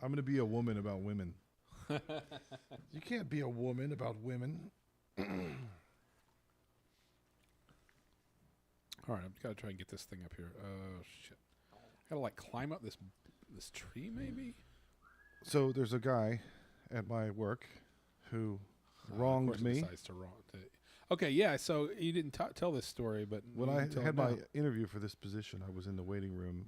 I'm going to be a woman about women. You can't be a woman about women. All right, I've got to try and get this thing up here. Oh shit! I gotta like climb up this tree, maybe. So there's a guy at my work who Of wronged course he me. decides to wrong. Okay, yeah. So you didn't tell this story, but When you I can tell had it now. my interview for this position, I was in the waiting room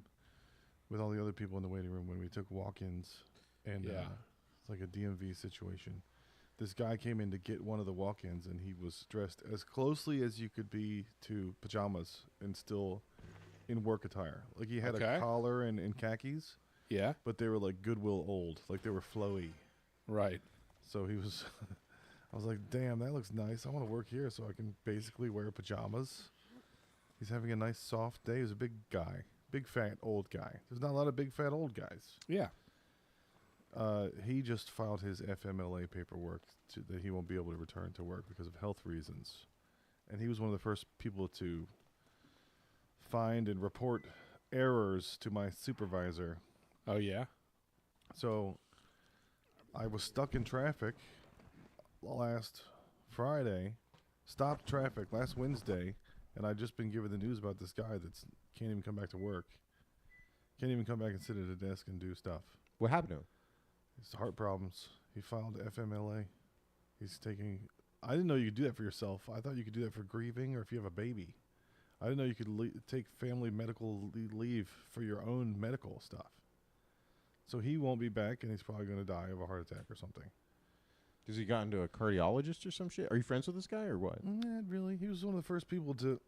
with all the other people in the waiting room when we took walk-ins, and Yeah. it's like a DMV situation. This guy came in to get one of the walk-ins, and he was dressed as closely as you could be to pajamas and still in work attire. Like he had Okay. a collar and khakis, Yeah, but they were like Goodwill old, like they were flowy. right. So he was, I was like, damn, that looks nice. I want to work here so I can basically wear pajamas. He's having a nice soft day. He's a big guy, big fat old guy. There's not a lot of big fat old guys. Yeah. He just filed his FMLA paperwork that he won't be able to return to work because of health reasons. And he was one of the first people to find and report errors to my supervisor. Oh yeah. So I was stuck in traffic last Friday, stopped traffic last Wednesday, and I'd just been given the news about this guy that can't even come back to work. Can't even come back and sit at a desk and do stuff. What happened to him? His heart problems. He filed FMLA. He's taking. I didn't know you could do that for yourself. I thought you could do that for grieving or if you have a baby. I didn't know you could take family medical leave for your own medical stuff. So he won't be back, and he's probably going to die of a heart attack or something. Has he gotten to a cardiologist or some shit? Are you friends with this guy or what? Not really. He was one of the first people to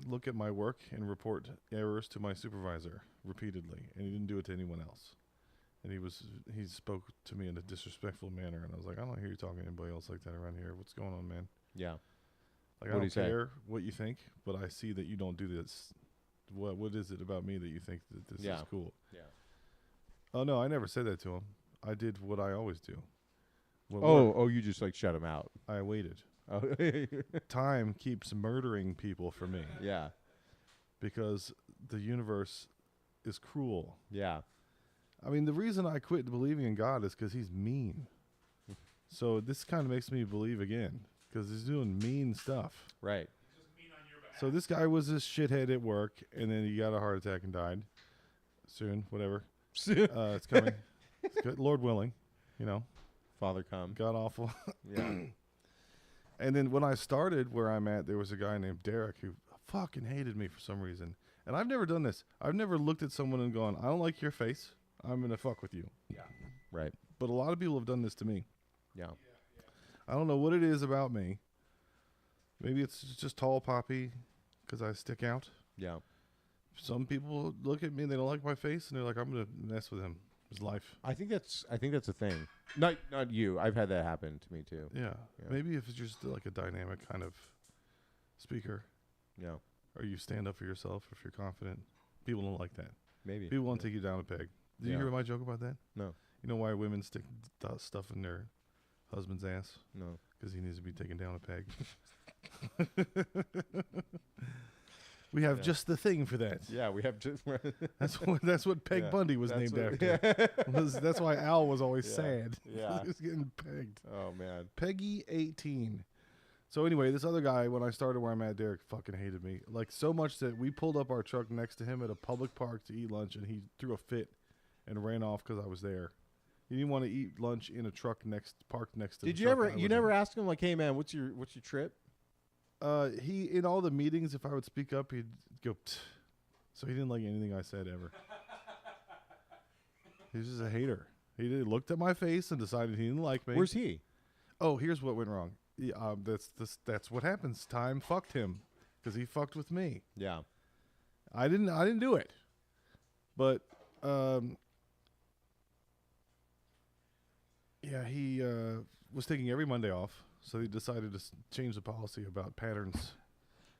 look at my work and report errors to my supervisor repeatedly, and he didn't do it to anyone else. And he spoke to me in a disrespectful manner, and I was like, I don't hear you talking to anybody else like that around here. What's going on, man? Yeah. Like, I What'd don't he say? care what you think, but I see that you don't do this. What is it about me that you think that this is cool? Yeah. Oh, no, I never said that to him. I did what I always do. You just like shut him out. I waited. Oh, Time keeps murdering people for me yeah. because the universe is cruel. Yeah. I mean, the reason I quit believing in God is because he's mean. So this kind of makes me believe again because he's doing mean stuff. Right. So this guy was this shithead at work, and then he got a heart attack and died. Soon, whatever. It's coming. It's good. Lord willing, Father come. God awful. Yeah. And then when I started where I'm at, there was a guy named Derek who fucking hated me for some reason. And I've never done this. I've never looked at someone and gone, I don't like your face. I'm going to fuck with you. Yeah. Right. But a lot of people have done this to me. Yeah. I don't know what it is about me. Maybe it's just tall poppy because I stick out. Yeah. Some people look at me and they don't like my face and they're like, I'm going to mess with him. His life. I think that's a thing. Not you. I've had that happen to me too. Yeah. Yeah. Maybe if it's just like a dynamic kind of speaker, Yeah. or you stand up for yourself if you're confident. People don't like that. Maybe. People want to take you down a peg. Did you Yeah. hear my joke about that? No. You know why women stick stuff in their husband's ass? No. Because he needs to be taken down a peg. We have just the thing for that. Yeah, we have just. That's what Peg Yeah, Bundy was that's named what- after. That's why Al was always Yeah, sad. yeah. He was getting pegged. Oh man. Peggy 18. So anyway, this other guy, when I started where I'm at, Derek fucking hated me. Like so much that we pulled up our truck next to him at a public park to eat lunch, and he threw a fit and ran off because I was there. He didn't want to eat lunch in a truck parked next to. Did the you truck ever? I was You in. never asked him like, "Hey man, what's your trip?" He in all the meetings, if I would speak up, he'd go. Ptah. So he didn't like anything I said ever. He was just a hater. He looked at my face and decided he didn't like me. Where's he? Oh, here's what went wrong. Yeah, that's what happens. Time fucked him because he fucked with me. Yeah. I didn't do it. But yeah, he was taking every Monday off, so he decided to change the policy about patterns.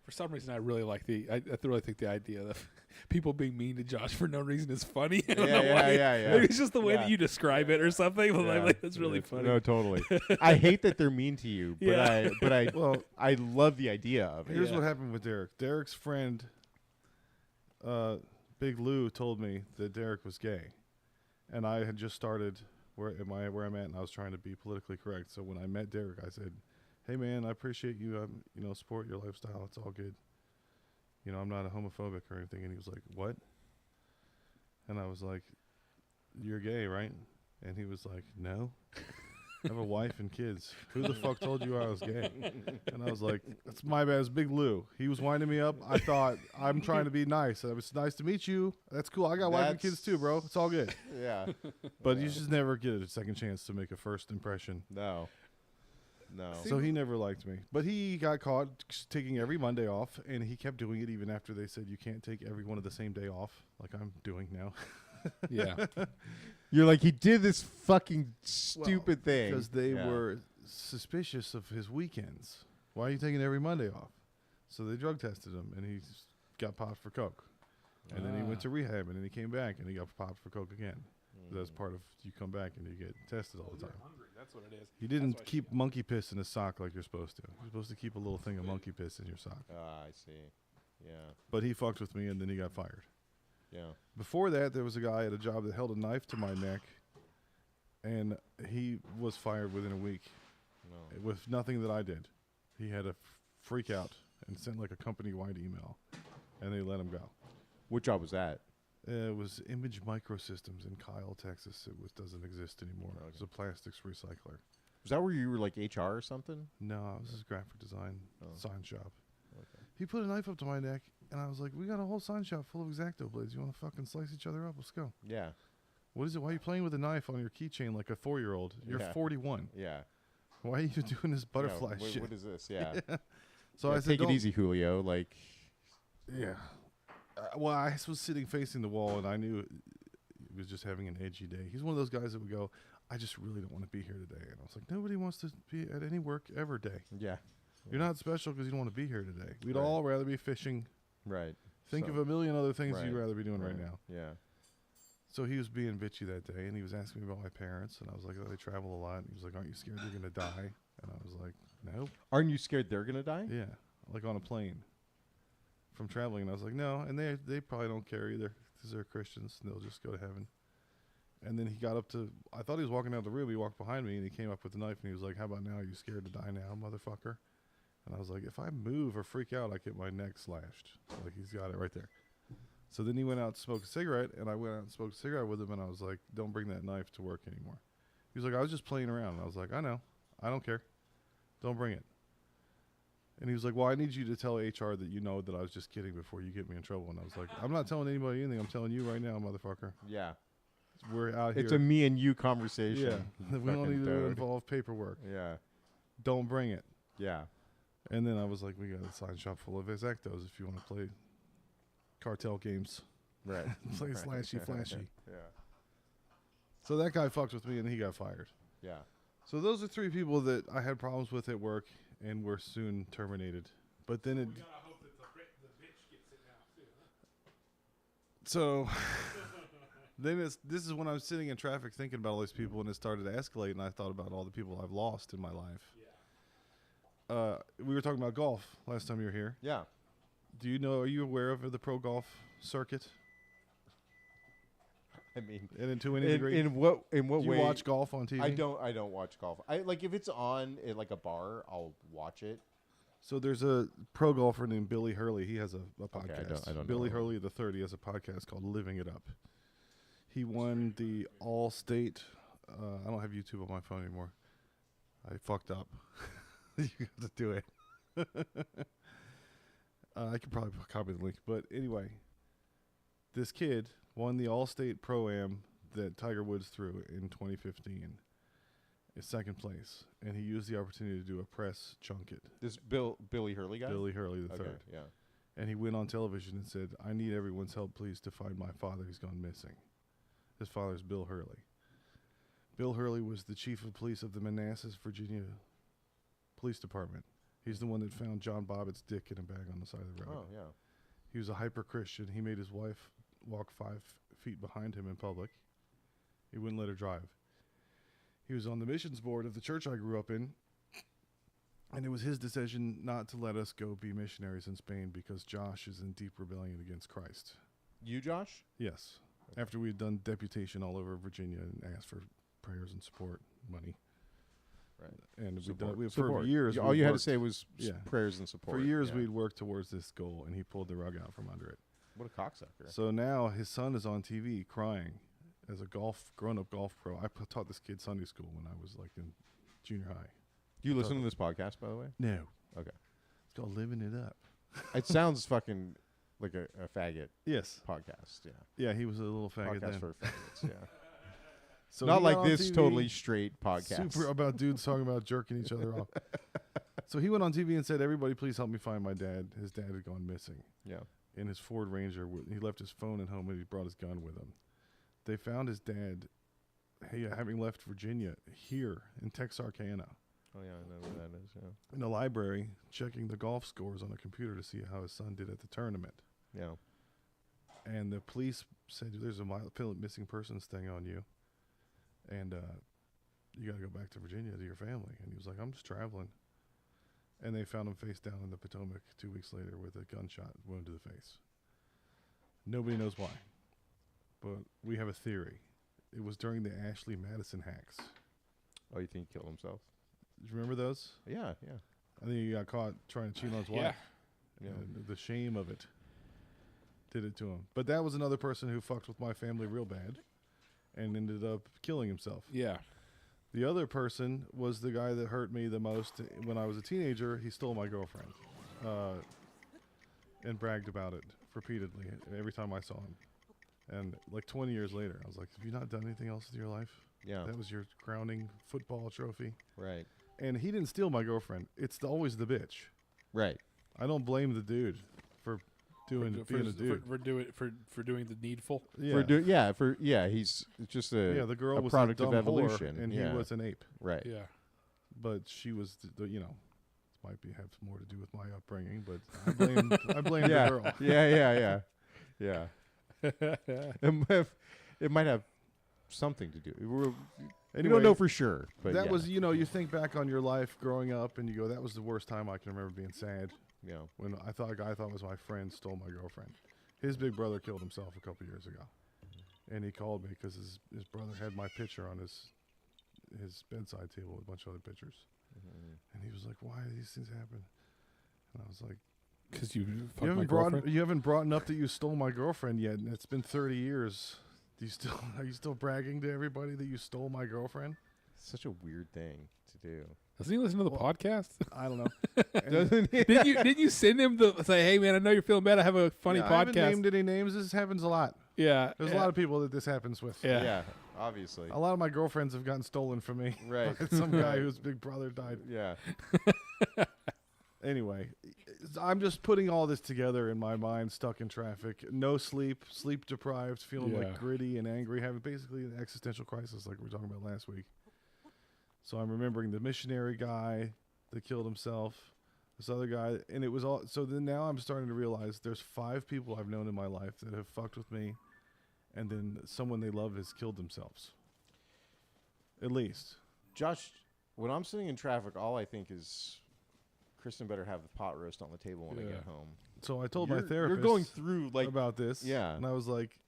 For some reason, I really like I really think the idea of people being mean to Josh for no reason is funny. I don't know why. yeah. Maybe it's just the way Yeah. that you describe it or something. But I'm like, that's really funny. No, totally. I hate that they're mean to you, but Yeah. Well, I love the idea of it. here's Yeah. what happened with Derek. Derek's friend, Big Lou, told me that Derek was gay. And I had just started where I'm at, and I was trying to be politically correct. So when I met Derek, I said, "Hey man, I appreciate you. Support your lifestyle. It's all good. I'm not a homophobic or anything." And he was like, "What?" And I was like, "You're gay, right?" And he was like, "No. I have a wife and kids. Who the fuck told you I was gay?" And I was like, "That's my bad. It's Big Lou. He was winding me up. I thought, I'm trying to be nice. It was nice to meet you. That's cool. I got wife and kids too, bro. It's all good." Yeah. But you just never get a second chance to make a first impression. No. So he never liked me. But he got caught taking every Monday off, and he kept doing it even after they said you can't take every one of the same day off, like I'm doing now. Yeah. You're like, he did this fucking stupid thing. Because they were suspicious of his weekends. Why are you taking every Monday off? So they drug tested him, and he got popped for coke. And then he went to rehab, and then he came back, and he got popped for coke again. That's part of, you come back and you get tested all the time. Hungry. That's what it is. He didn't keep monkey piss in his sock like you're supposed to. You're supposed to keep a little thing of monkey piss in your sock. I see. Yeah. But he fucked with me, and then he got fired. Yeah. Before that, there was a guy at a job that held a knife to my neck, and he was fired within a week with nothing that I did. He had a freak out and sent like a company-wide email, and they let him go. What job was that? It was Image Microsystems in Kyle, Texas. Doesn't exist anymore. Okay. It was a plastics recycler. Was that where you were like HR or something? No, it was his graphic design sign shop. Okay. He put a knife up to my neck, and I was like, "We got a whole sign shop full of X-Acto blades. You want to fucking slice each other up? Let's go." Yeah. What is it? Why are you playing with a knife on your keychain like a 4-year-old? You're 41. Yeah. Why are you doing this butterfly shit? What is this? Yeah. So I said, take it easy, Julio. Like, yeah. Well, I was sitting facing the wall, and I knew he was just having an edgy day. He's one of those guys that would go, "I just really don't want to be here today." And I was like, nobody wants to be at any work ever day. yeah. You're not special because you don't want to be here today. We'd Right. all rather be fishing. Right. Think So- of a million other things Right. you'd rather be doing right now. Yeah. So he was being bitchy that day, and he was asking me about my parents, and I was like, "Oh, they travel a lot." And he was like, "Aren't you scared they're gonna die?" And I was like, "No." Aren't you scared they're gonna die? Yeah, like on a plane from traveling. And I was like, "No," and they probably don't care either because they're Christians and they'll just go to heaven. And then he got up to, I thought he was walking out the room. He walked behind me and he came up with the knife and he was like, "How about now? Are you scared to die now, motherfucker?" And I was like, "If I move or freak out, I get my neck slashed." Like, he's got it right there. So then he went out to smoke a cigarette, and I went out and smoked a cigarette with him, and I was like, "Don't bring that knife to work anymore." He was like, "I was just playing around." And I was like, "I know. I don't care. Don't bring it." And he was like, "Well, I need you to tell HR that you know that I was just kidding before you get me in trouble." And I was like, "I'm not telling anybody anything. I'm telling you right now, motherfucker. Yeah. We're out here." It's a me and you conversation. Yeah. We don't Fucking need to toad. involve paperwork. Yeah. Don't bring it. Yeah. And then I was like, "We got a sign shop full of X-Actos if you want to play cartel games. Right. Play slashy flashy." Yeah. So that guy fucked with me, and he got fired. Yeah. So those are 3 people that I had problems with at work and were soon terminated. But then it... We gotta hope that the bitch gets it now, too. So then this is when I was sitting in traffic thinking about all these people, and it started to escalate, and I thought about all the people I've lost in my life. Yeah. We were talking about golf last time you were here. Yeah. Are you aware of the pro golf circuit? I mean, And into any degree? in what Do way? you watch golf on TV? I don't watch golf. I like if it's on at like a bar, I'll watch it. So there's a pro golfer named Billy Hurley. He has a podcast. I don't Billy know. Hurley the third. He has a podcast called Living It Up. He won the All-State. I don't have YouTube on my phone anymore. I fucked up. You got to do it. I could probably copy the link, but anyway, this kid won the All-State Pro-Am that Tiger Woods threw in 2015. In second place, and he used the opportunity to do a press junket. This Billy Hurley guy. Billy Hurley the Okay. third. Yeah. And he went on television and said, "I need everyone's help, please, to find my father. He's gone missing." His father's Bill Hurley. Bill Hurley was the chief of police of the Manassas, Virginia Police Department. He's the one that found John Bobbitt's dick in a bag on the side of the road. Oh yeah. He was a hyper-Christian. He made his wife walk 5 feet behind him in public. He wouldn't let her drive. He was on the missions board of the church I grew up in, and it was his decision not to let us go be missionaries in Spain because Josh is in deep rebellion against Christ. You, Josh? Yes. After we had done deputation all over Virginia and asked for prayers and support money. Right. And we Support. done, for Support. years. All we'd you had to worked- say was Yeah. prayers and support. For years, Yeah. we'd worked towards this goal, and he pulled the rug out from under it. What a cocksucker. So now his son is on TV crying as a grown-up golf pro. I taught this kid Sunday school when I was like in junior high. Do you listen to this podcast, by the way? No. Okay. It's called Living It Up. It sounds fucking like a faggot Yes. podcast. Yeah. Yeah, he was a little faggot Podcast then. for faggots. Yeah. So Not he like got on this TV, totally straight podcast. Super about dudes talking about jerking each other off. So he went on TV and said, "Everybody, please help me find my dad. His dad had gone missing." Yeah. In his Ford Ranger, he left his phone at home and he brought his gun with him. They found his dad, having left Virginia, here in Texarkana, Oh yeah, I know where that is. Yeah. in a library, checking the golf scores on a computer to see how his son did at the tournament. Yeah. And the police said, "There's a missing persons thing on you, and you got to go back to Virginia to your family." And he was like, "I'm just traveling." And they found him face down in the Potomac 2 weeks later with a gunshot wound to the face. Nobody knows why, but we have a theory. It was during the Ashley Madison hacks. Oh, you think he killed himself? Do you remember those? Yeah. Yeah. I think he got caught trying to cheat on his Yeah. wife. Yeah. And the shame of it did it to him. But that was another person who fucked with my family real bad and ended up killing himself. Yeah. The other person was the guy that hurt me the most when I was a teenager. He stole my girlfriend and bragged about it repeatedly every time I saw him. And like 20 years later, I was like, "Have you not done anything else with your life? Yeah. That was your crowning football trophy." Right. And he didn't steal my girlfriend. It's always the bitch. Right. I don't blame the dude for being a dude. For doing the needful. Yeah. He's just a The girl a was product a dumb of evolution, whore, and yeah. he was an ape. right. Yeah. But she was, this have more to do with my upbringing. But I blame Yeah. the girl. Yeah. It might have something to do. We Anyway, don't know for sure, but that yeah. was, you think back on your life growing up, and you go, "That was the worst time I can remember being sad." Yeah. When a guy I thought was my friend stole my girlfriend. His big brother killed himself a couple years ago, and he called me because his brother had my picture on his bedside table with a bunch of other pictures, and he was like, "Why do these things happen?" And I was like, Because you fucked my girlfriend. You haven't brought up that you stole my girlfriend yet, and it's been 30 years. Are you still bragging to everybody that you stole my girlfriend? Such a weird thing to do. Doesn't he listen to the podcast? I don't know. Doesn't he? Didn't you send him say, "Hey man, I know you're feeling bad. I have a funny I haven't podcast." named any names. This happens a lot. Yeah. There's a lot of people that this happens with. Yeah. Yeah, obviously. A lot of my girlfriends have gotten stolen from me. Right. By some guy whose big brother died. Yeah. Anyway, I'm just putting all this together in my mind, stuck in traffic. No sleep, sleep deprived, feeling Yeah. like gritty and angry, having basically an existential crisis like we were talking about last week. So I'm remembering the missionary guy that killed himself, this other guy, and it was all. So then now I'm starting to realize there's 5 people I've known in my life that have fucked with me, and then someone they love has killed themselves. At least. Josh, when I'm sitting in traffic, all I think is Kristen better have the pot roast on the table when I Yeah. get home. So I told my You're therapist going through like about this. yeah. And I was like,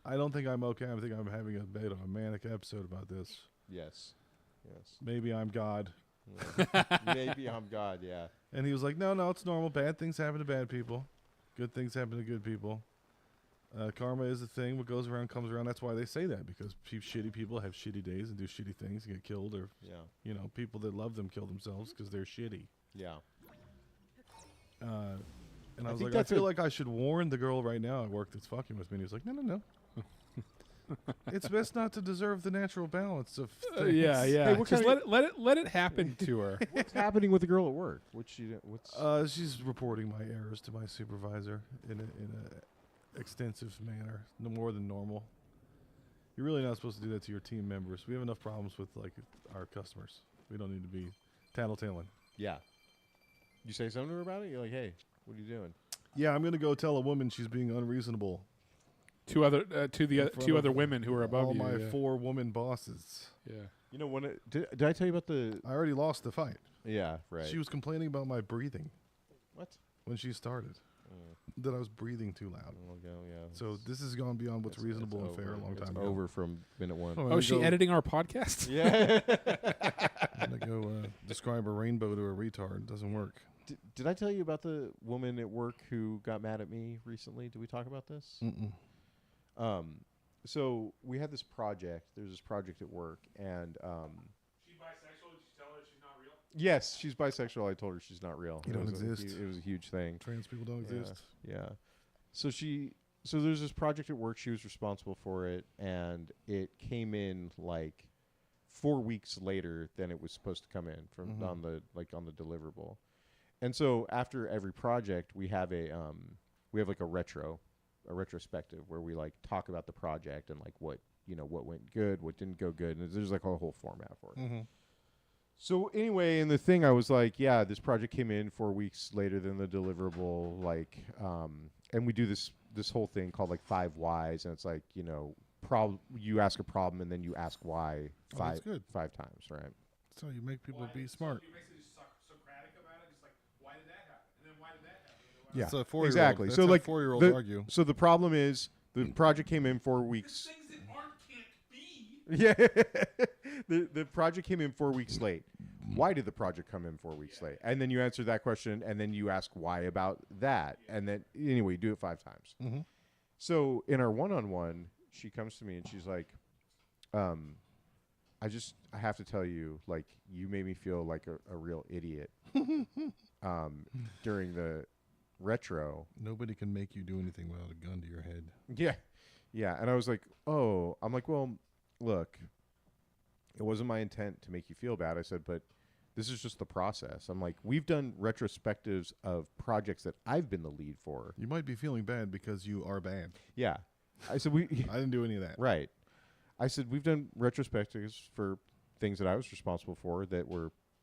I don't think I'm okay. I think I'm having a bit of a manic episode about this. yes. Maybe I'm God. Yeah. Maybe I'm God, yeah. And he was like, no, it's normal. Bad things happen to bad people. Good things happen to good people. Karma is a thing. What goes around comes around. That's why they say that, because shitty people have shitty days and do shitty things and get killed, or, Yeah. people that love them kill themselves because they're shitty. Yeah. And I was think like, I that's feel a- like I should warn the girl right now at work that's fucking with me. And he was like, no. It's best not to deserve the natural balance of things. Yeah. Hey, what Just kind let it happen to her. What's happening with the girl at work? What's She's reporting my errors to my supervisor in a extensive manner, no more than normal. You're really not supposed to do that to your team members. We have enough problems with our customers. We don't need to be tattletaling. yeah. You say something to her about it? You're like, hey, what are you doing? Yeah, I'm gonna go tell a woman she's being unreasonable. Two other front two of other women who are above all you. my yeah. 4 woman bosses. Yeah. You know when did I tell you about the I already lost the fight. Yeah, right. She was complaining about my breathing What? when she started. that I was breathing too loud. We'll go, yeah. So this has gone beyond what's It's reasonable and fair a over. long It's time ago. over from minute one. Oh, Oh, is she editing our podcast? Yeah. I'm gonna go describe a rainbow to a retard. Doesn't work. Did I tell you about the woman at work who got mad at me recently? Did we talk about this? Mm-mm. So we had this project. There's this project at work, and She's bisexual. Did you tell her she's not real? yes, she's bisexual. I told her she's not real. You It don't was exist. It was a huge thing. Trans people don't Yeah, exist. Yeah. So there's this project at work. She was responsible for it, and it came in like 4 weeks later than it was supposed to come in from Mhm. on the deliverable. And so after every project, we have like a retrospective where we like talk about the project and like what went good, what didn't go good, and there's like a whole format for it. Mm-hmm. So anyway, in the thing, I was like, yeah, this project came in 4 weeks later than the deliverable, like, and we do this whole thing called like 5 whys, and it's like, you ask a problem and then you ask why Oh, that's good. 5 times, right? So you make people be smart. You basically just Socratic about it. Just like, why did that happen? And then why did that happen? Yeah, It's a 4-year-old. exactly. That's So how like 4-year-olds argue. So the problem is the project came in 4 weeks. Things that aren't can't be. Yeah, the project came in 4 weeks late. Why did the project come in 4 weeks late? And then you answer that question, and then you ask why about that, and then anyway, do it 5 times. Mm-hmm. So in our one-on-one, she comes to me and she's like, I have to tell you, like, you made me feel like a real idiot during the retro. Nobody can make you do anything without a gun to your head. Yeah. Yeah. And I was like, oh, I'm like, well, look, it wasn't my intent to make you feel bad. I said, but this is just the process. I'm like, we've done retrospectives of projects that I've been the lead for. You might be feeling bad because you are bad. Yeah. I said, I didn't do any of that. right. I said, we've done retrospectives for things that I was responsible for that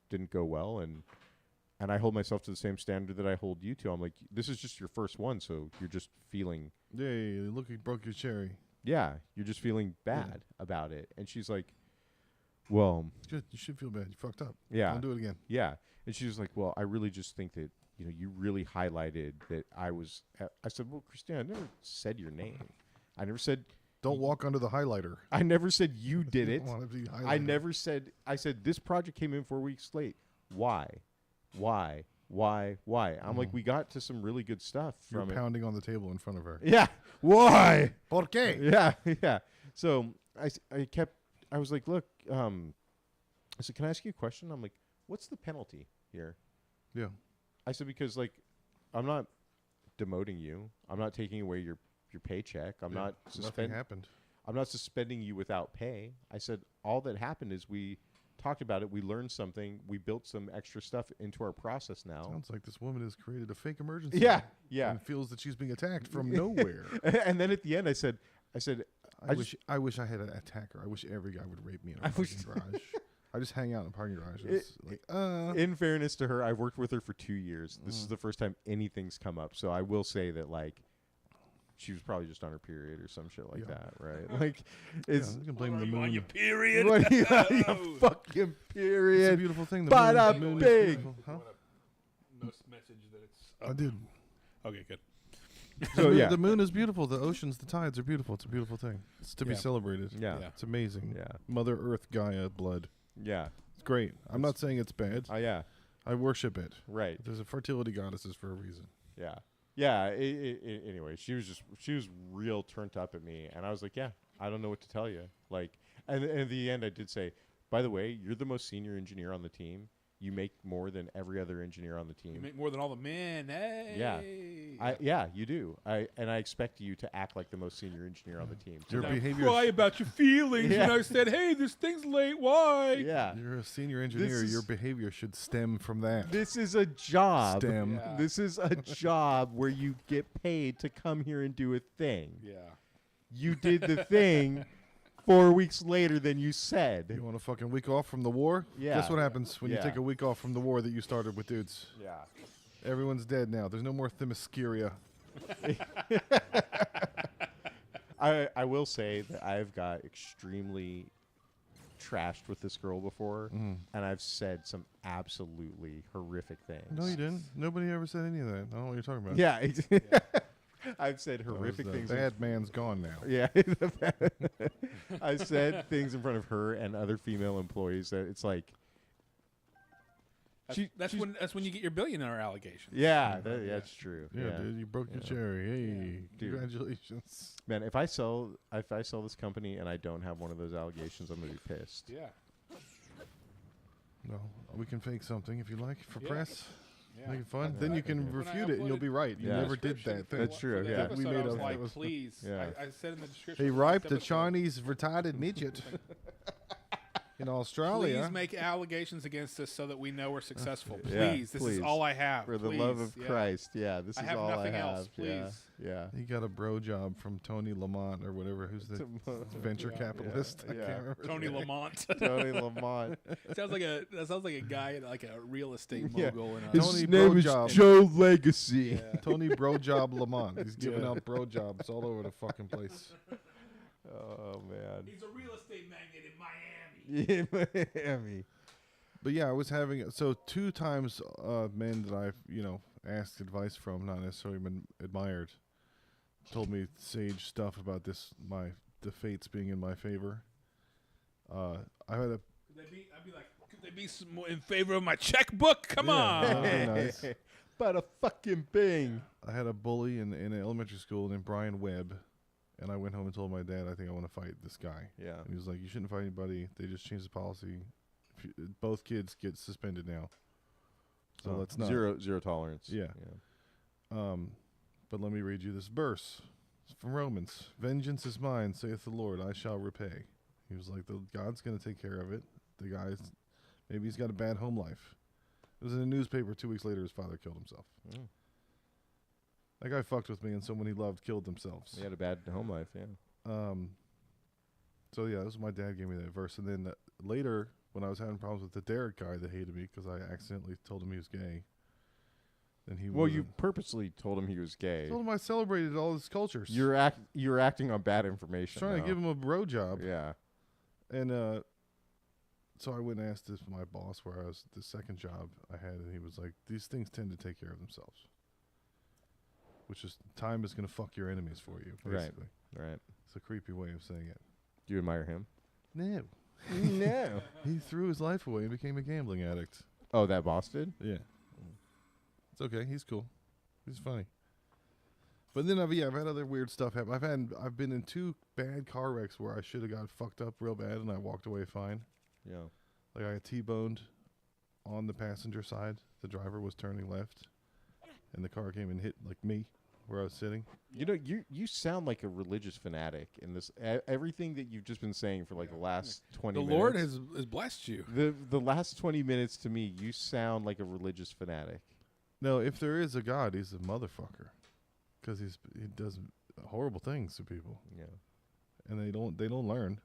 didn't go well. And I hold myself to the same standard that I hold you to. I'm like, this is just your first one. So you're just feeling, Yay, look, you broke your cherry. yeah, you're just feeling bad about it. And she's like, well, Good. You should feel bad. You fucked up. yeah, Don't do it again. yeah. And she was like, well, I really just think that, you really highlighted that I was, I said, well, Christina, I never said your name. I never said Walk under the highlighter. I never said you did You it. don't wanna be I highlighted. never said, I said, this project came in 4 weeks late. Why? I'm like, we got to some really good stuff You're from it. pounding on the table in front of her. Yeah. Why? ¿Por qué? Yeah. Yeah. So I was like, look, I said, can I ask you a question? I'm like, what's the penalty here? Yeah. I said, because like, I'm not demoting you. I'm not taking away your paycheck. I'm Yeah. not Nothing happened. I'm not suspending you without pay. I said, all that happened is we talked about it. We learned something. We built some extra stuff into our process now. Sounds like this woman has created a fake emergency. Yeah. Yeah. And feels that she's being attacked from nowhere. And then at the end, I said, I wish I had an attacker. I wish every guy would rape me in a parking garage. I just hang out in a parking garage. It's in fairness to her, I've worked with her for 2 years. This is the first time anything's come up. So I will say that, like, she was probably just on her period or some shit like Yeah. that, right? Like, it's you can blame the You on moon. your period? what you No. fucking It's a period. beautiful thing. The Bada moon is bing. beautiful. Huh? No message that it's. I did. Okay, good. So yeah, The moon is beautiful. The oceans, the tides are beautiful. It's a beautiful thing. It's to be Yeah. celebrated. yeah, Yeah. It's amazing. yeah, Mother Earth, Gaia, blood. yeah, It's great. I'm not saying it's bad. yeah. I worship it. Right. There's a fertility goddesses for a reason. Yeah. Yeah. Anyway, she was real turned up at me, and I was like, yeah, I don't know what to tell you. Like, and at the end, I did say, by the way, you're the most senior engineer on the team. You make more than every other engineer on the team. You make more than all the men. Hey. Yeah, you do. I expect you to act like the most senior engineer on the team. Your Don't behavior. cry about your feelings. Yeah. And I said, hey, this thing's late. Why? Yeah. You're a senior engineer. is- Your behavior should stem from that. This is a job. Stem. Yeah. This is a job where you get paid to come here and do a thing. Yeah. You did the thing 4 weeks later than you said. You want a fucking week off from the war? Yeah. Guess what happens when you Yeah. take a week off from the war that you started with dudes? Yeah. Everyone's dead now. There's no more Themyscira. I will say that I've got extremely trashed with this girl before, and I've said some absolutely horrific things. No, you didn't. Nobody ever said any of that. I don't know what you're talking about. Yeah. I've said horrific The things. bad man's gone now. Yeah, I said things in front of her and other female employees that it's like. That's when you get your billionaire allegation. Yeah, that's true. Yeah, dude, you broke your Yeah. cherry. Hey, Dude. congratulations. Man, if I sell this company and I don't have one of those allegations, I'm gonna be pissed. Yeah. No, we can fake something if you like for Yeah. press. Yeah. Make it fun. Yeah. Then you can When I refute it, and you'll uploaded be right. You Yeah. never did description that thing. That's true, For the yeah. episode, We made I was up- like, that was- please. Yeah. I said in the description. He of raped last a episode, Chinese retarded midget in Australia. Please make allegations against us so that we know we're successful. Please. Yeah, This please. is all I have. For the love of Please. Yeah. Christ, yeah, this I is have all nothing I have. else, Yeah, please. yeah. He got a bro job from Tony Lamont or whatever. Who's the venture Yeah. capitalist? I Yeah. can't remember. his Tony name. Lamont. Tony Lamont. sounds like a guy like a real estate Yeah. mogul in a His Tony name is Brojob. Joe Legacy. Yeah. Tony Brojob Lamont. He's giving Yeah. out bro jobs all over the fucking place. Oh man. He's a real estate magnate in Miami. Yeah, Miami. But yeah, I was having two times men that I've asked advice from, not necessarily been admired, told me sage stuff about the fates being in my favor. I had a I'd be like, could they be some more in favor of my checkbook? Come Yeah. on. That'd be nice. But a fucking bing. I had a bully in elementary school named Brian Webb, and I went home and told my dad I think I want to fight this guy. Yeah. And he was like, "You shouldn't fight anybody. They just changed the policy. Both kids get suspended now, so let's not." zero tolerance. Yeah. But let me read you this verse. It's from Romans. "Vengeance is mine, saith the Lord, I shall repay." He was like, God's going to take care of it. The guy's, maybe he's got a bad home life. It was in the newspaper 2 weeks later, his father killed himself. Mm. That guy fucked with me, and someone he loved killed themselves. He had a bad home life. Yeah. So yeah, this was my dad gave me that verse. And then later, when I was having problems with the Derek guy that hated me because I accidentally told him he was gay, then he Well, you wasn't. purposely told him he was gay. told him I celebrated all his cultures. You're acting on bad information. trying now. to give him a bro job. Yeah. And so I went and asked this my boss where I was the second job I had, and he was like, "These things tend to take care of themselves." Which is time is going to fuck your enemies for you, Right. basically. Right. It's a creepy way of saying it. Do you admire him? No. No. He threw his life away and became a gambling addict. Oh, that boss did? Yeah. It's okay. He's cool. He's funny. But then I've had other weird stuff happen. I've been in 2 bad car wrecks where I should have got fucked up real bad and I walked away fine. Yeah. Like I got T-boned on the passenger side. The driver was turning left, and the car came and hit like me where I was sitting. You know, you sound like a religious fanatic in this. Everything that you've just been saying for like the last 20 The minutes. Lord has blessed you. The last 20 minutes to me, you sound like a religious fanatic. No, if there is a God, he's a motherfucker, because he does horrible things to people, Yeah. and they don't learn.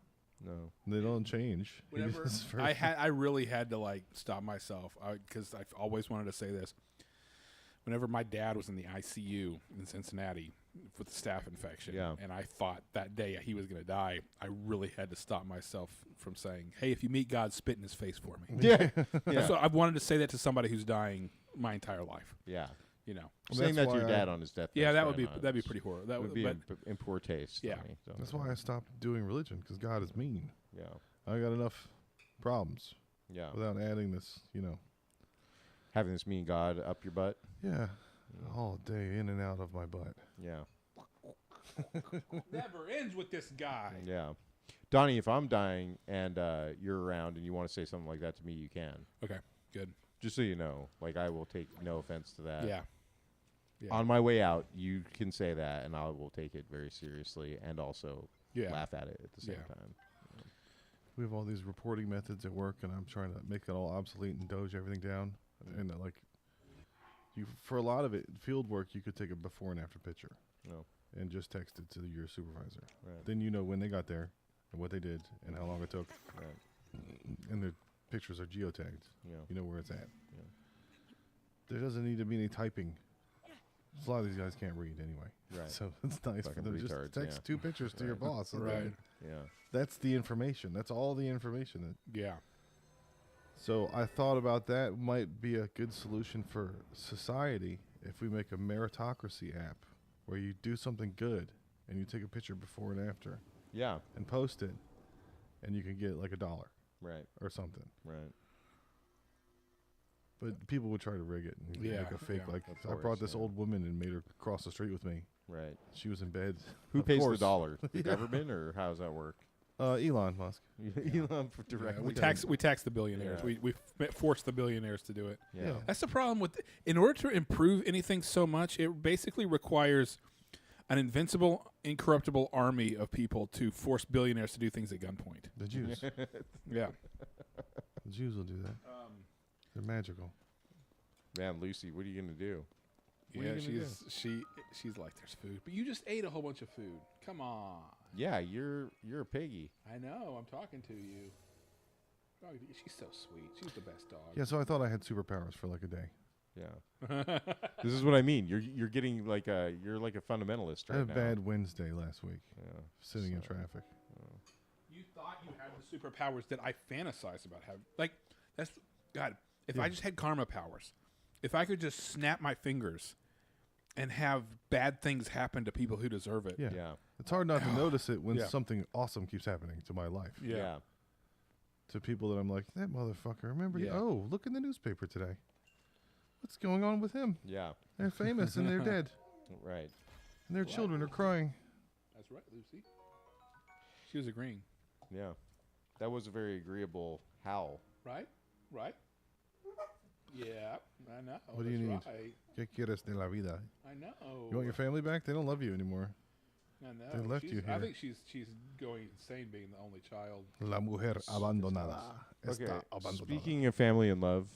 No. They don't change. He Whenever just very- I really had to like stop myself because I've always wanted to say this. Whenever my dad was in the ICU in Cincinnati with the staph infection, Yeah. and I thought that day he was going to die, I really had to stop myself from saying, "Hey, if you meet God, spit in his face for me." Yeah. That's what I've wanted to say that to somebody who's dying my entire life. Yeah. You know, Saying That's that to your why dad on his deathbed. yeah, that'd be pretty horrible. That would be but in poor taste. Yeah. Tommy, so. That's why I stopped doing religion, because God is mean. Yeah. I got enough problems Yeah. without adding this. Having this mean God up your butt. Yeah, all day in and out of my butt. Yeah. never ends with this guy. Yeah. Donnie, if I'm dying and you're around and you want to say something like that to me, you can. Okay, good. Just so you know, like I will take no offense to that. Yeah. Yeah. On my way out, you can say that, and I will take it very seriously and also Yeah. laugh at it at the same Yeah. time. We have all these reporting methods at work, and I'm trying to make it all obsolete and doge everything down. And for a lot of it, field work, you could take a before and after picture No. and just text it to your supervisor. Right. Then you know when they got there and what they did and how long it took. Right. And the pictures are geotagged. Yeah. You know where it's at. Yeah. There doesn't need to be any typing. A lot of these guys can't read anyway. Right. So it's nice Fucking for them to retards, just text yeah. 2 pictures to your boss. and Right. then Yeah. That's the information. That's all the information. Yeah. So I thought about that might be a good solution for society if we make a meritocracy app where you do something good and you take a picture before and after Yeah. and post it, and you can get like $1 Right. or something. Right. But people would try to rig it and Yeah, make a fake. yeah. Like Of I course, brought this yeah. old woman and made her cross the street with me. Right. She was in bed. Who Of pays course. the dollar? The Yeah. government, or how does that work? Elon Musk. Elon for Yeah, directly. we tax the billionaires. Yeah. We force the billionaires to do it. Yeah. Yeah. That's the problem with. In order to improve anything so much, it basically requires an invincible, incorruptible army of people to force billionaires to do things at gunpoint. The Jews. Yeah. The Jews will do that. They're magical. Man, Lucy, what are you gonna do? What are Yeah, you gonna she's like, there's food, but you just ate a whole bunch of food. Come on. Yeah, you're a piggy. I know. I'm talking to you. Oh, she's so sweet. She's the best dog. Yeah, so I thought I had superpowers for like a day. Yeah. This is what I mean. You're getting like you're like a fundamentalist I right had now. a bad Wednesday last week, Yeah. sitting in So- traffic. You thought you had the superpowers that I fantasize about having. Like, that's God. If Yeah. I just had karma powers, if I could just snap my fingers and have bad things happen to people who deserve it. Yeah. Yeah. It's hard not to notice it when Yeah. something awesome keeps happening to my life. Yeah. To people that I'm like, that motherfucker, remember? Yeah. Oh, look in the newspaper today. What's going on with him? Yeah. They're famous and they're dead. Right. And their children are crying. That's right, Lucy. She was agreeing. Yeah. That was a very agreeable howl. Right? Right? Yeah, I know. What do you That's need? Right. ¿Qué quieres de la vida? I know. You want your family back? They don't love you anymore. I know. they left you I here. think she's going insane being the only child. La mujer abandonada. Okay. Está abandonada. Speaking of family and love,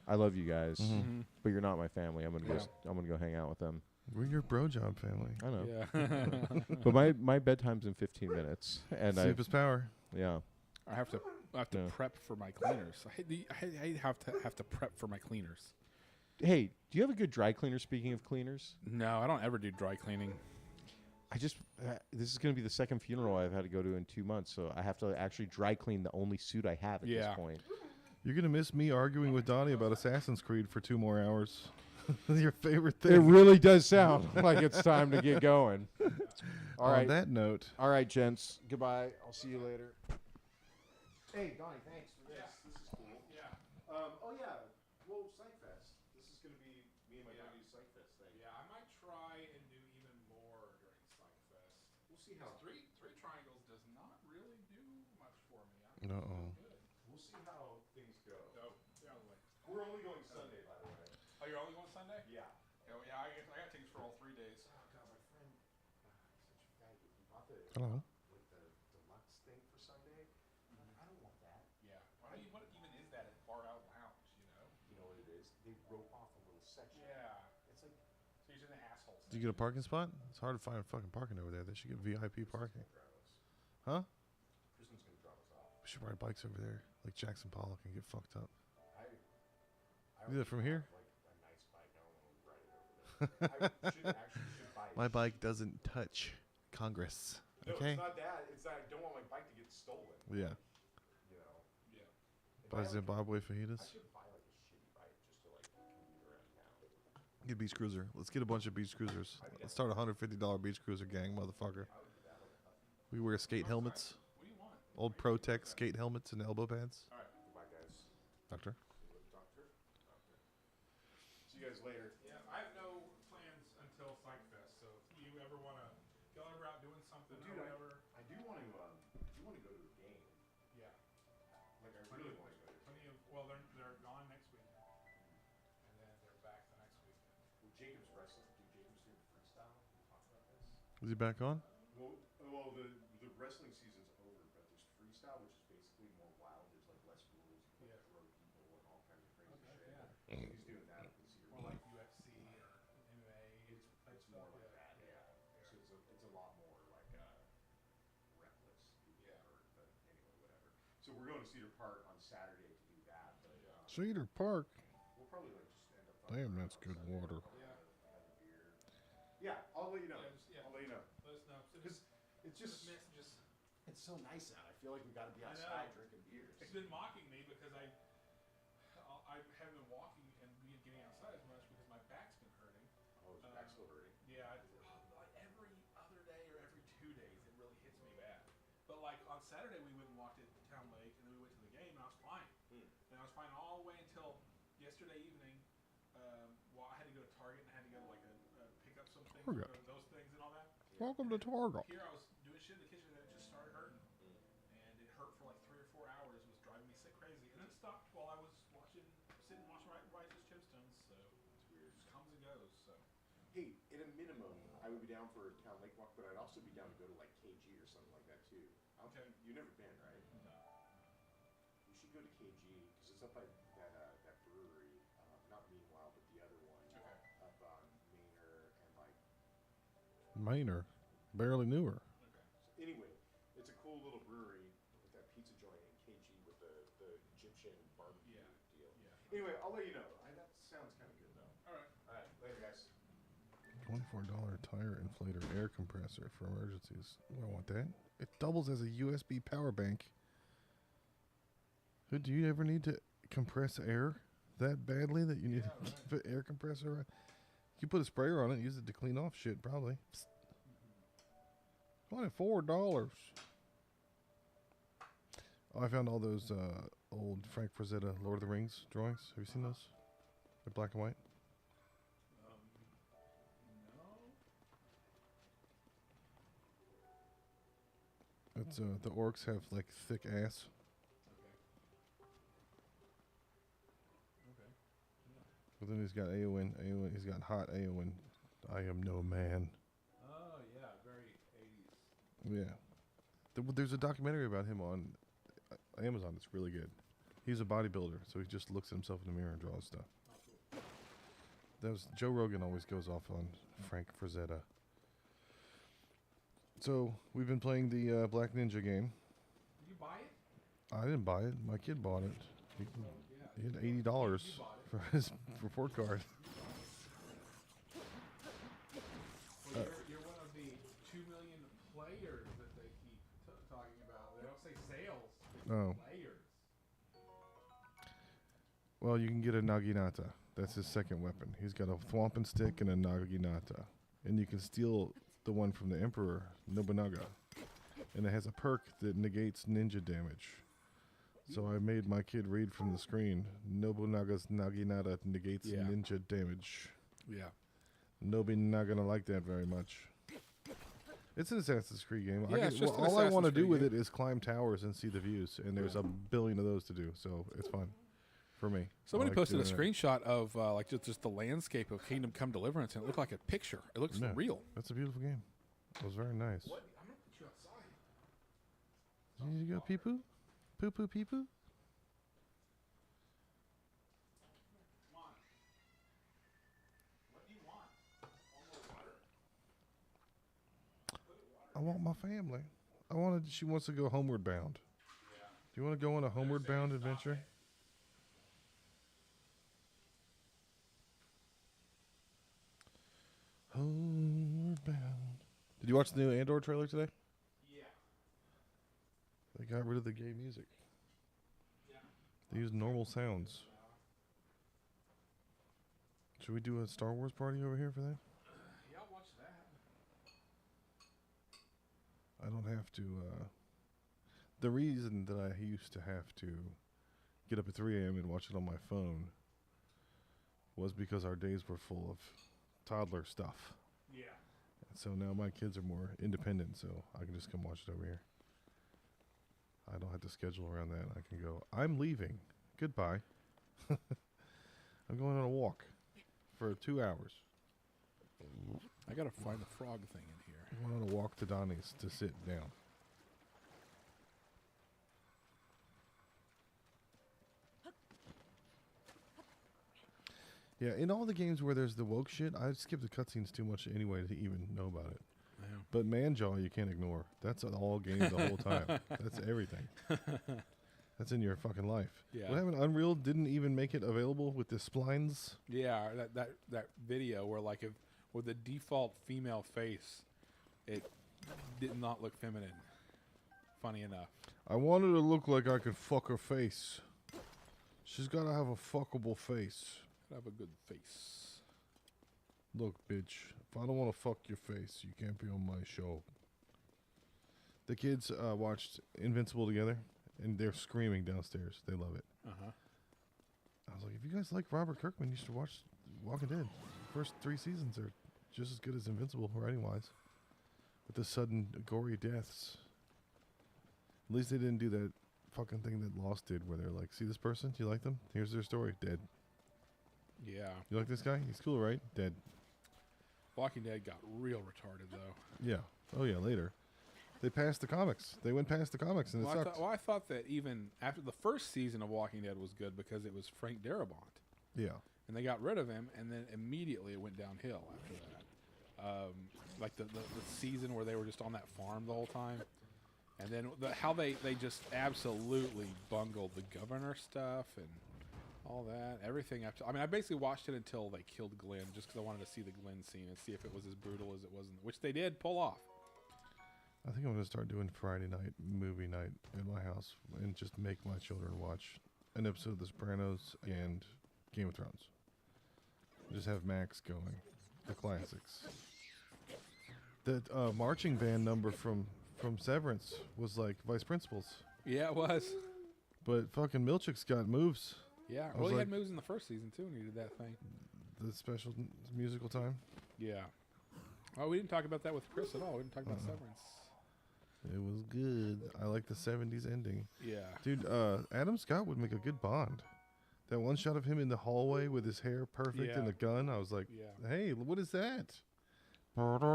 I love you guys, Mhm. but you're not my family. I'm gonna go. Yeah. I'm gonna go hang out with them. We're your bro job family. I know. Yeah. But my bedtime's in 15 minutes, and Sleep is power. yeah. I have to Yeah. prep for my cleaners. I have to prep for my cleaners. Hey, do you have a good dry cleaner? Speaking of cleaners, No, I don't ever do dry cleaning. I just this is going to be the second funeral I've had to go to in 2 months, so I have to actually dry clean the only suit I have at Yeah. this point. You're gonna miss me arguing with Donnie about Assassin's Creed for 2 more hours. Your favorite It thing. really does sound like it's time to get going. All On right, that note, all right, gents. Goodbye. I'll see you later. Hey, Donnie, thanks for this. This is cool. Yeah. Oh yeah. Well, Psychfest. This is going to be me and my buddy's Psychfest thing. Yeah, I might try and do even more during Psychfest. We'll see how. Three triangles does not really do much for me. uh-oh. We'll see how things go. Oh, the other way. We're only going Sunday, by the way. Oh, you're only going Sunday? Yeah. Oh, yeah. I got tickets for all 3 days. Oh God, my friend, such a faggot. He bought the Hello. like the deluxe thing for Sunday. I'm like, I don't want that. Yeah. What even is that at Bar Out Lounge? You know? You know what it is? They rope off a little section. Yeah. It's like So you're in the asshole. Did you get a parking spot? It's hard to find fucking parking over there. They should get VIP parking. Huh? Kristen's gonna drop us off. We should ride bikes over there, like Jackson Pollock, and get fucked up. I Do that from here? Like a nice bike. I don't want to ride it over there. I should buy it. My bike doesn't touch Congress. No, Okay. it's not that. It's that I don't want my bike to get stolen. Yeah. You know. Yeah. If Buy I, like, Zimbabwe I fajitas. should buy like a shitty bike just to like commute around town. Get a beach cruiser. Let's get a bunch of beach cruisers. Let's start a $150 beach cruiser gang, motherfucker. We wear skate helmets, What do you want? old Pro-Tech skate helmets and elbow pads. All right. Goodbye, guys. Doctor. Doctor. See you guys later. Yeah, I have no plans until Psychfest. So if you ever want to, y'all ever out doing something Dude, or whatever? I do want to. Go to a game. Yeah. Like I really want to go to. Plenty of. Well, they're gone next week, and then they're back the next week. Well, Jacob's wrestling. Do Jacob's doing freestyle? We talked about this. Is he back on? Well, the wrestling season's over, but there's freestyle, which is basically more wild. There's like less rules. You can throw people and all kinds of crazy shit. Yeah. He's doing that at the Cedar More Point. like UFC or MMA. It's more like that, yeah. So it's a lot more like reckless. People Yeah. get hurt, but anyway, whatever. So we're going to Cedar Park on Saturday to do that, but Cedar Park. we'll probably like just end up. Damn, that's good water. Yeah. Have a beer. Yeah, I'll let you know. Yeah, I'll let you know. Let us know. Because it's just messages. it's so nice out. I feel like we got to be I outside know. drinking beers. It's been mocking me because I haven't been walking and getting outside as much because my back's been hurting. Oh, is your back still hurting? Yeah, Saturday we went and walked at Town Lake, and then we went to the game, and I was fine. And I was fine all the way until yesterday evening. Well, I had to go to Target and I had to go to like pick up some things, Target. those things and all that. Welcome to Target. Here I was doing shit in the kitchen and it just started hurting, and it hurt for like 3 or 4 hours. It was driving me sick crazy, and then it stopped while I was sitting watching Righteous Gemstones. So it's weird. It just comes and goes. So Hey, at a minimum, I would be down for a Town Lake walk, but I'd also be down to go to like KG or something like that too. Okay. You've never been, right? no. You should go to KG because it's up by that brewery. Not Meanwhile, but the other one. Okay. Up on Manor and like. Maynard. Barely knew her. Okay. So anyway, it's a cool little brewery with that pizza joint in KG with the Egyptian barbecue deal. Yeah. Anyway, I'll let you know. That sounds kind of good though. All right. All right, later, guys. $24 tire inflator air compressor for emergencies. I want that. It doubles as a USB power bank. Do you ever need to compress air that badly that you need to keep an air compressor on? You put a sprayer on it, use it to clean off shit, probably. $24. Oh, I found all those old Frank Frazetta Lord of the Rings drawings. Have you seen those? They're black and white. No. It's the orcs have like thick ass. Okay. But then he's got Eowyn. He's got hot Eowyn. I am no man. Oh yeah, very 80s. Yeah. There's a documentary about him on Amazon. It's really good. He's a bodybuilder, so he just looks at himself in the mirror and draws stuff. Oh, cool. Joe Rogan always goes off on Frank Frazetta. So we've been playing the Black Ninja game. Did you buy it? I didn't buy it. My kid bought it. He Yeah. had $80 You bought it. for his report card. Well, you're one of the 2 million players that they keep talking about. They don't say sales. They say Oh. players. Well, you can get a Naginata. That's his second weapon. He's got a thwomping stick and a Naginata. And you can steal the one from the Emperor, Nobunaga. And it has a perk that negates ninja damage. So I made my kid read from the screen. Nobunaga's Naginata negates Yeah. ninja damage. Yeah. Nobi not gonna like that very much. It's an Assassin's Creed game. Yeah, it's just an all I want to Assassin's do Creed with game. it is climb towers and see the views. And there's a billion of those to do. So it's fun for me. Somebody I like posted a doing that. screenshot of like just the landscape of Kingdom Come Deliverance, and it looked like a picture. It looks Yeah. real. That's a beautiful game. It was very nice. What? I'm gonna put you outside. Did you go pee poo? Poo poo pee poo? Come on. What do you want? More water? I want my family. She wants to go homeward bound. Yeah. Do you want to go on a homeward bound adventure? Homeward bound. Did you watch the new Andor trailer today? Yeah. They got rid of the gay music. Yeah. They used normal sounds. Should we do a Star Wars party over here for that? Yeah, I'll watch that. I don't have to. The reason that I used to have to get up at 3 a.m. and watch it on my phone was because our days were full of toddler stuff. Yeah. And so now my kids are more independent, so I can just come watch it over here. I don't have to schedule around that. I can go, I'm leaving. Goodbye. I'm going on a walk for 2 hours. I gotta find the frog thing in here. I went on a walk to Donnie's to sit down. Yeah, in all the games where there's the woke shit, I skip the cutscenes too much anyway to even know about it. Yeah. But Manjaw, you can't ignore. That's all games the whole time. That's everything. That's in your fucking life. Yeah. What happened? Unreal didn't even make it available with the splines. Yeah, that video where like with the default female face, it did not look feminine. Funny enough. I wanted to look like I could fuck her face. She's got to have a fuckable face. Have a good face. Look, bitch, if I don't want to fuck your face, you can't be on my show. The kids watched Invincible together, and they're screaming downstairs. They love it. Uh-huh. I was like, if you guys like Robert Kirkman, you should watch Walking Dead. First 3 seasons are just as good as Invincible writing-wise, with the sudden gory deaths. At least they didn't do that fucking thing that Lost did, where they're like, see this person? Do you like them? Here's their story. Dead. Yeah. You like this guy? He's cool, right? Dead. Walking Dead got real retarded, though. Yeah. Oh, yeah, later. They passed the comics. They went past the comics, and it Well, sucked. I thought that even after the first season of Walking Dead was good because it was Frank Darabont. Yeah. And they got rid of him, and then immediately it went downhill after that. Like the season where they were just on that farm the whole time. And then how they just absolutely bungled the governor stuff and all that. Everything after. I mean, I basically watched it until they killed Glenn just because I wanted to see the Glenn scene and see if it was as brutal as it was, which they did pull off. I think I'm going to start doing Friday night movie night at my house and just make my children watch an episode of The Sopranos and Game of Thrones. Just have Max going. The classics. That marching band number from Severance was like Vice Principals. Yeah, it was. But fucking Milchick's got moves. Yeah. I Well, was he like- had moves in the first season, too, when he did that thing. The special musical time. Yeah. Oh, we didn't talk about that with Chris at all. We didn't talk about Severance. It was good. I like the 70s ending. Yeah. Dude, Adam Scott would make a good Bond. That one shot of him in the hallway with his hair perfect and Yeah. the gun, I was like, Yeah. hey, what is that? What do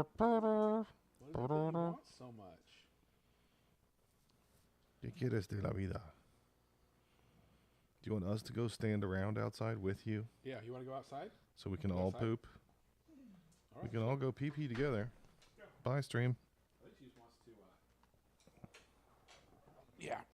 you want so much? ¿Qué quieres de la vida? Do you want us to go stand around outside with you Yeah, you want to go outside? so we can Go all outside? poop? All We right. can all go pee-pee together. Bye, stream. I think she just wants to. Yeah.